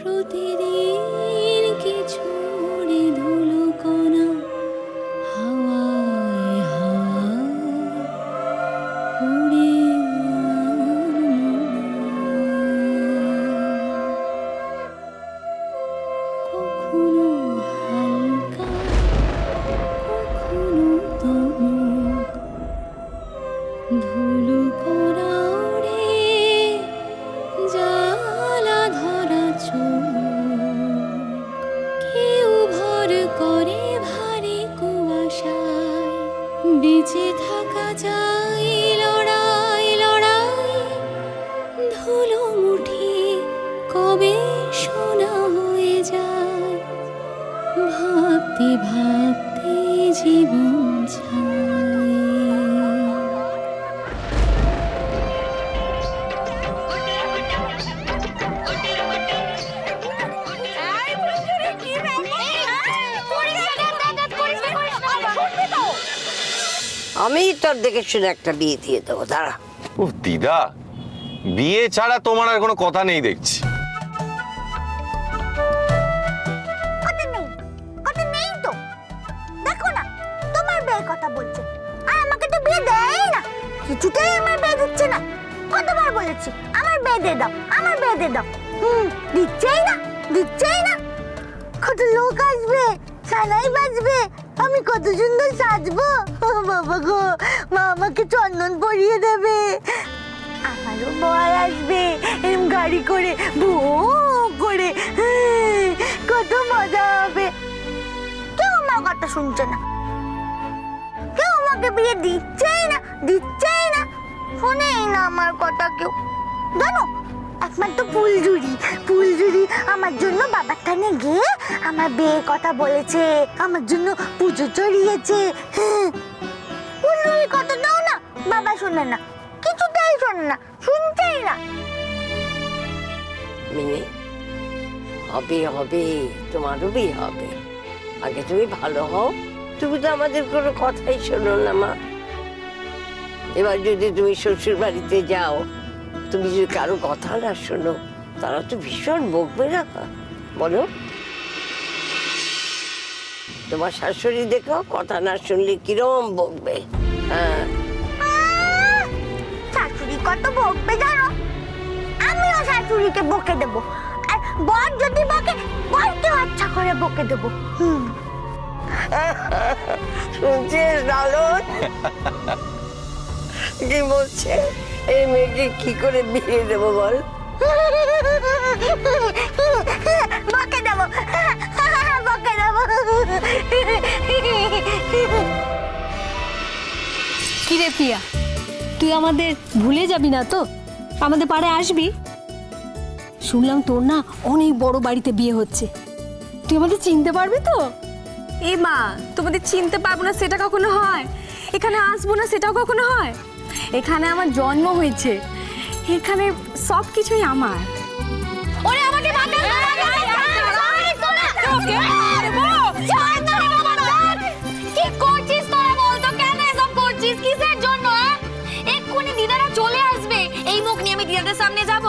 প্রতিদিন কিছু উড়ে ধুলো কণা হাওয়ায় হাওয়ায় উড়ে কখনো হালকা কখনো দমক ধুলো করা ওড়ে জ্বালা ধরা চোখ কেউ ভর করে ভারী কুয়াশায় বেঁচে থাকা যায় লড়াই লড়াই ধুলো মুঠি কবে সোনা হয়ে যায় ভাবতে ভাবতে জীবন ছায়। আমি তোর দেখে শুনে একটা বিয়ে দিয়ে দেবো, দাঁড়া। ও দিদা, বিয়ে ছাড়া তোমার আর কোনো কথা নেই দেখছি। কথা নেই তো, দেখো না তোমার বিয়ের কথা বলছে আর আমাকে তো বিয়ে দেয় না, কিছুতেই আমার বিয়ে দিচ্ছে না। কতবার বলেছি আমার বিয়ে দিয়ে দাও, আমার বিয়ে দিয়ে দাও, দিচ্ছেই না, দিচ্ছেই না। কত লোক আসবে, সানাই বাজবে, আমি কত সুন্দর সাজবো, ও বাবা গো, মা আমাকে চন্দন পরিয়ে দেবে, আমারও বর আসবে এরম গাড়ি করে ভো করে, কত মজা হবে। কেউ আমার কথা শুনছে না, কেউ আমাকে বিয়ে দিচ্ছেই না, দিচ্ছেই না, শোনেই না আমার কথা কেউ। জানো একমাত্র ফুলঝুরি আমার জন্য বাবার থানে গিয়ে আমার বিয়ের কথা বলেছে, আমার জন্য পুজো চড়িয়েছে। ফুলঝুরির কথা দাও না, বাবা শোনে না, কিছুতেই শোনে না, শুনতেই না। মিনি, হবে হবে, তোমারও বিয়ে হবে, আগে তুমি ভালো হও। তুমি তো আমাদের কোনো কথাই শোনো না মা। এবার যদি তুমি শ্বশুর বাড়িতে যাও, তুমি যদি কারো কথা না শোনো, তারা তো ভীষণ বকবে না, বলো। তোমার শাশুড়ি দেখো, কথা না শুনলে কিরম বকবে। হ্যাঁ, শাশুড়ি কত বকবে জানো, আমিও শাশুড়িকে বকে দেবো, আর বর যদি বকে বরকেও আচ্ছা করে বকে দেবো। শুনছিস লালন কি বলছে? এই মেয়েকে কি করে বিয়ে দেবো বল? বকে দেবো, বকে দেবো। কিরে প্রিয়া, তুই আমাদের ভুলে যাবি না তো? আমাদের পাড়ায় আসবি? শুনলাম তোর না অনেক বড় বাড়িতে বিয়ে হচ্ছে, তুই আমাদের চিনতে পারবি তো? এ মা, তোমাদের চিনতে পারবো না সেটা কখনো হয়? এখানে আসবো না সেটাও কখনো হয়? এখানে আমার জন্ম হয়েছে, এখানে সব কিছুই আমার। ওরে আমাকে কি করছিস তোরা, বলতো কেন এসব করছিস, কিসের জন্য? এক্ষুনি দিদারা চলে আসবে, এই মুখ নিয়ে আমি দিদাদের সামনে যাব?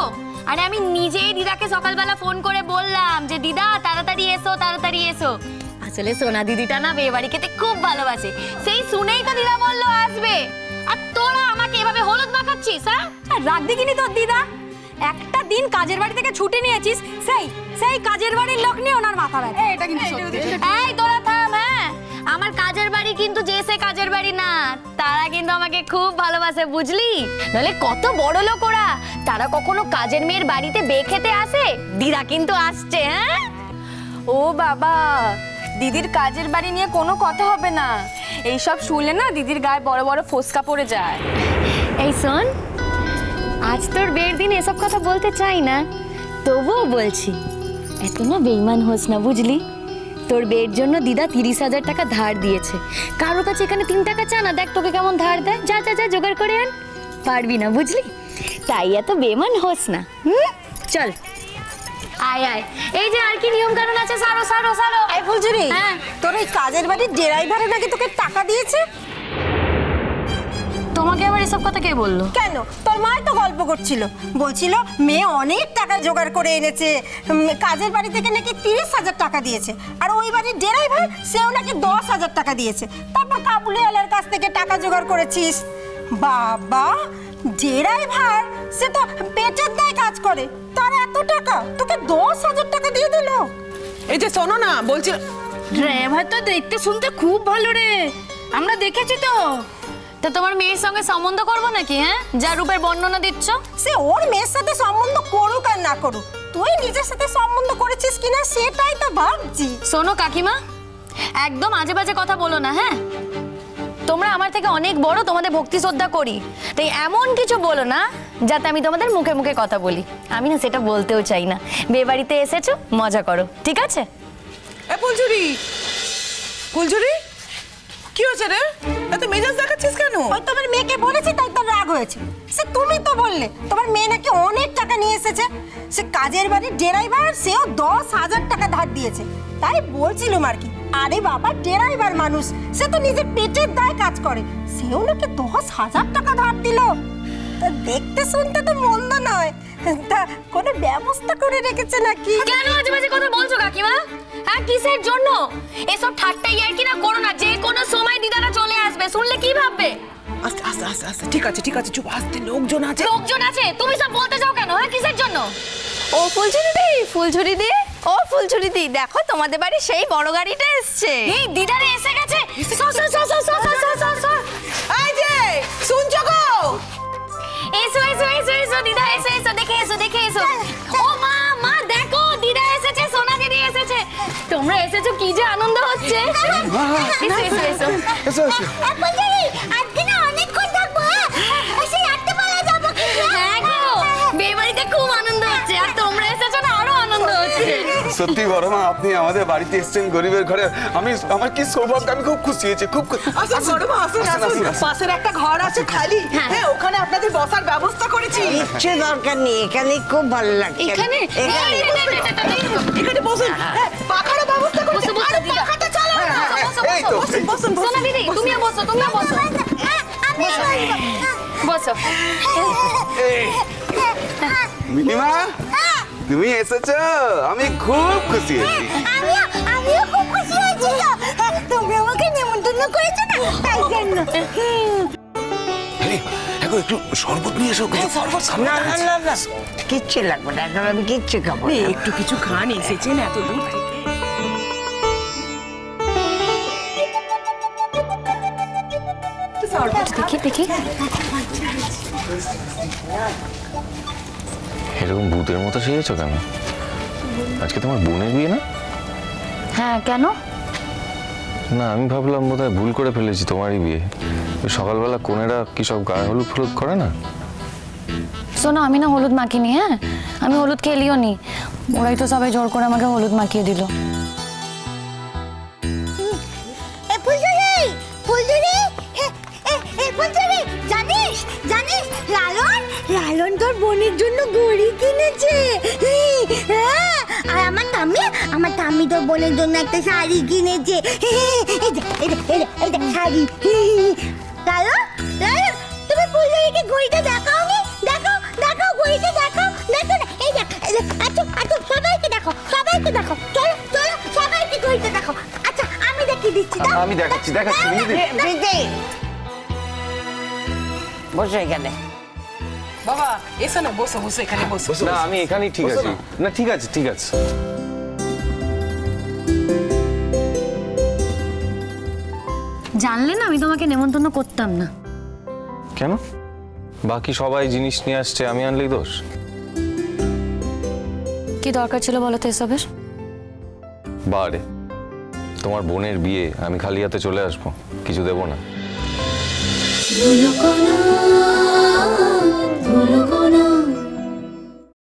আরে আমি নিজেই দিদাকে সকালবেলা ফোন করে বললাম যে দিদা তাড়াতাড়ি এসো, তাড়াতাড়ি এসো। আসলে সোনা দিদিটা না বিয়ে বাড়ি খেতে খুব ভালোবাসে, সেই শুনেই তো দিদা বললো আসবে। আর তোরা আমাকে এভাবে হলুদ মাখাচ্ছিস? হ্যাঁ, রাগ দেখিনি তোর দিদা, একটা দিন কাজের বাড়ি থেকে ছুটি নিয়েছিস, সেই কাজের বাড়ির লোক নিয়ে ওনার মাথা ব্যথা। এটা কিন্তু সত্যি। এই তোরা থাম। হ্যাঁ, আমার কাজের বাড়ি কিন্তু যে সে কাজের বাড়ি না, তারা কিন্তু আমাকে খুব ভালোবাসে, বুঝলি? নাহলে কত বড় লোক ওরা, তারা কখনো কাজের মেয়ের বাড়িতে বে খেতে আসে? দিদা কিন্তু আসছে। হ্যাঁ, ও বাবা, দিদির কাজের বাড়ি নিয়ে কোনো কথা হবে না, এইসব শুনলে না দিদির গায়ে বড় বড় ফোসকা পড়ে যায়। এই শোন, আজ তোর বিয়ের দিন এসব কথা বলতে চাই না, তবুও বলছি, এত না বেইমান হোস না, বুঝলি? তোর বিয়ের জন্য দিদা 30,000 টাকা ধার দিয়েছে, কারো কাছে এখানে 3 টাকা চা না, দেখ তোকে কেমন ধার দেয়, যা যা যা জোগাড় করে আন। পারবি না, বুঝলি? তাই এত বেইমান হোস না। চল আয় আয়, এই যে আর কি নিয়ম কানুন আছে, সারো সারো সারো। এই ফুলঝুরি, হ্যাঁ, তোর এই কাজের বাড়ির ড্রাইভারে নাকি তোকে টাকা দিয়েছে? তোমাকে আবার এসব কথা কে বললো? কেন, তোর মাই তো গল্প করছিল, বলছিল মেয়ে অনেক টাকা জোগাড় করে এনেছে, কাজের বাড়ি থেকে নাকি 30,000 টাকা দিয়েছে, আর ওই বাড়ির ড্রাইভার সেও নাকি 10,000 টাকা দিয়েছে। তারপর কাবুলিওয়ালার কাছ থেকে টাকা জোগাড় করেছিস। বাবা, ড্রাইভার সে তো পেটের দায় কাজ করে, তার এত টাকা তোকে 10,000 টাকা দিয়ে দিল। এই যে শোনো না, বলছি ড্রাইভার তো দেখতে শুনতে খুব ভালো রে, আমরা দেখেছি তো। তা তোমার মেয়ের সঙ্গে সম্বন্ধ করবো নাকি? হ্যাঁ, যা রূপের বর্ণনা দিচ্ছ। সে ওর মেয়ের সাথে সম্বন্ধ করুক আর না করুক, তুই নিজের সাথে সম্বন্ধ করেছিস কিনা সেটাই তো ভাবছি। শোনো কাকিমা, একদম আজে বাজে কথা বলো না। হ্যাঁ, তোমরা আমার থেকে অনেক বড়, তোমাদের ভক্তি শ্রদ্ধা করি, তাই এমন কিছু বলো না যাতে আমি তোমাদের মুখে মুখে কথা বলি। আমি না সেটা বলতেও চাই না। বিয়ে বাড়িতে এসেছো, মজা করো, ঠিক আছে? এ ফুলঝুরি, ফুলঝুরি কি হয়েছে রে? এত মেজাজ দেখাচ্ছিস কেন? ওই তোমার মেয়েকে বলেছি তাই তোর রাগ হয়েছে। সে তুমি তো বললে তোমার মেয়ে নাকি অনেক টাকা নিয়ে এসেছে, সে কাজের বাড়ির ড্রাইভার, সেও 10,000 টাকা ধার দিয়েছে। তাই বলছিলাম আর কি, আরে বাবা ড্রাইভার মানুষ, সে তো নিজের পেটের দায় কাজ করে, সেও নাকি 10,000 টাকা ধার দিল। তা দেখতে শুনতে তো মন্দ নয়, তা কোনো ব্যবস্থা করে রেখেছে নাকি? কেন আজে বাজে কথা বলছো কাকিমা? হ্যাঁ, কিসের জন্য? এসব ঠাট্টা ইয়ার্কি না করো না, যে কোনো সময় দিদারা চলে আসবে, শুনলে কি ভাববে? আস্তে আস্তে আস্তে আস্তে, ঠিক আছে ঠিক আছে, চুপ, আস্তে, লোকজন আছে। লোকজন আছে, তুমি সব বলতে যাও কেন? হ্যাঁ, কিসের জন্য? ও ফুলঝুরি দি, ফুলঝুরি দি, ও ফুলঝুরি দি, দেখো তোমাদের বাড়ি সেই বড় গাড়িটা এসছে। এই দিদারে এসে গেছে। সর, সর, সর, সর, সর, সর, সর, সর। এই যে শুনছো গো? এসো এসো এসো এসো দিদা, এসো এসো, দেখে এসো দেখে এসো। ও মা, মা দেখো, দিদা এসেছে, সোনা দিদি এসেছে। তোমরা এসেছো, কি যে আনন্দ হচ্ছে। এসো এসো এসো। আজকে না অনেকক্ষণ থাকবো, সেই 8টা বেলা যাবো কিন্তু। হ্যাঁ গো, বিয়ে বাড়িতে খুব আনন্দ হচ্ছে, আর তোমরা এসেছো না, আরো আনন্দ হচ্ছে। সত্যি বড় মা, আপনি আমাদের বাড়িতে এসেছেন গরিবের ঘরে। আমার কি সৌভাগ্য, আমি খুব খুশি হয়েছি, খুব খুশি। আসুন বড় মা, আসুন আসুন, পাশের একটা ঘর আছে খালি, হ্যাঁ ওখানে আপনাদের বসার ব্যবস্থা করেছি। কিচ্ছু দরকার নেই, এখানে খুব ভালো লাগছে। এখানে এখানে বসুন, হ্যাঁ পাখারও ব্যবস্থা করেছি। বসো, আরে দিদা। পাখাটা চালাও না। এই তো, বসুন বসুন বসুন। সোনা দিদি, তুমিও বসো, তুমিও বসো, বসো। মিনিমা তুমি এসেছো, আমি খুব খুশি হয়েছি। আমিও খুব খুশি হয়েছি তো, তোমরা আমাকে নেমন্তন্ন করেছো না, তাই জন্য। একটু শরবত নিয়ে এসো। না না না না, কিচ্ছু লাগবে না, এখন আমি কিচ্ছু খাবো না। একটু কিছু খান, এসেছেন এত দূর থেকে। দেখি দেখি। এরকম ভূতের মতো সেজেছো কেন? আজকে তোমার বোনের বিয়ে না? হ্যাঁ, কেন? না, আমি ভাবলাম বোধহয় ভুল করে ফেলেছি, তোমারই বিয়ে। ওই সকালবেলা কোনেরা কি সব গায়ে হলুদ ফলুদ করে না? শোনো, আমি না হলুদ মাখিনি। হ্যাঁ, আমি হলুদ খেলিও নি, ওরাই তো সবাই জোর করে আমাকে হলুদ মাখিয়ে দিল। ফুলঝুরি, ফুলঝুরি, ফুলঝুরি, জানিস জানিস লালন তোর বোনের জন্য ঘড়ি কিনেছে। হ্যাঁ, আর আমার ঠাম্মি তোর বোনের জন্য একটা শাড়ি কিনেছে। এই দেখ শাড়ি। লালন, তুমি ফুলঝুরিকে ঘড়িটা দেখাওনি? দেখাও ঘড়িটা দেখাও, দেখো না, এই দেখ, আচ্ছা সবাইকে দেখো, চলো সবাইকে ঘড়িটা দেখো। আচ্ছা আমি দেখিয়ে দিচ্ছি। আমি দেখাচ্ছি দিদি, বসো এখানে। বাবা এসো না, বসো বসো, এখানে বসো। না, আমি এখানেই ঠিক আছি। না, ঠিক আছে ঠিক আছে। জানলে না, আমি তোমাকে নেমন্তন্ন করতাম না। কেন? বাকি সবাই জিনিস নিয়ে আসছে, আমি আনলেই দোষ? কি দরকার ছিল বলো তো এসবের? বারে, তোমার বোনের বিয়ে, আমি খালি হাতে চলে আসবো, কিছু দেবো না।